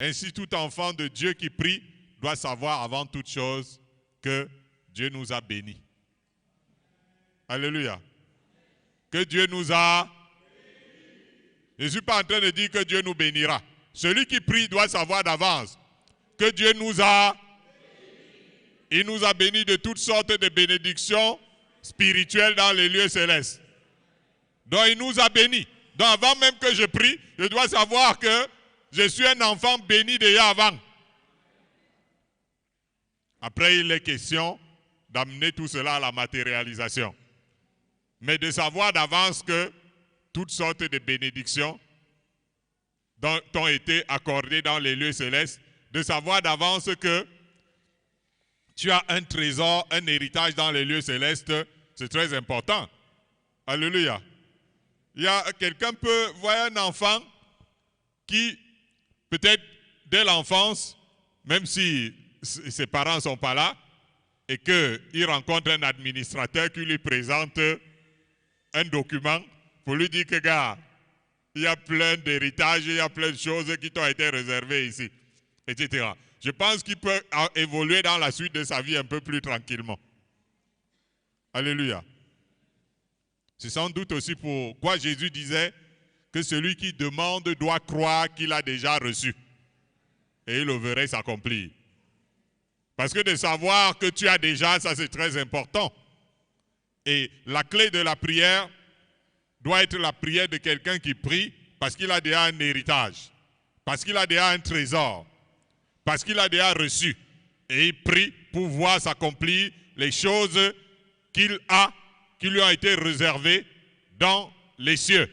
Ainsi, tout enfant de Dieu qui prie doit savoir avant toute chose que Dieu nous a bénis. Alléluia. Que Dieu nous a... Je ne suis pas en train de dire que Dieu nous bénira. Celui qui prie doit savoir d'avance que Dieu nous a... Il nous a bénis de toutes sortes de bénédictions spirituelles dans les lieux célestes. Donc il nous a bénis. Donc avant même que je prie, je dois savoir que je suis un enfant béni déjà avant. Après, il est question d'amener tout cela à la matérialisation. Mais de savoir d'avance que toutes sortes de bénédictions t'ont été accordées dans les lieux célestes, de savoir d'avance que tu as un trésor, un héritage dans les lieux célestes, c'est très important. Alléluia. Il y a quelqu'un peut voir un enfant qui, peut-être dès l'enfance, même si ses parents ne sont pas là, et qu'il rencontre un administrateur qui lui présente un document pour lui dire que, gars, il y a plein d'héritages, il y a plein de choses qui t'ont été réservées ici, etc. Je pense qu'il peut évoluer dans la suite de sa vie un peu plus tranquillement. Alléluia. C'est sans doute aussi pourquoi Jésus disait que celui qui demande doit croire qu'il a déjà reçu. Et il le verrait s'accomplir. Parce que de savoir que tu as déjà, ça c'est très important. Et la clé de la prière doit être la prière de quelqu'un qui prie parce qu'il a déjà un héritage, parce qu'il a déjà un trésor, parce qu'il a déjà reçu. Et il prie pour voir s'accomplir les choses qu'il a, qui lui ont été réservées dans les cieux.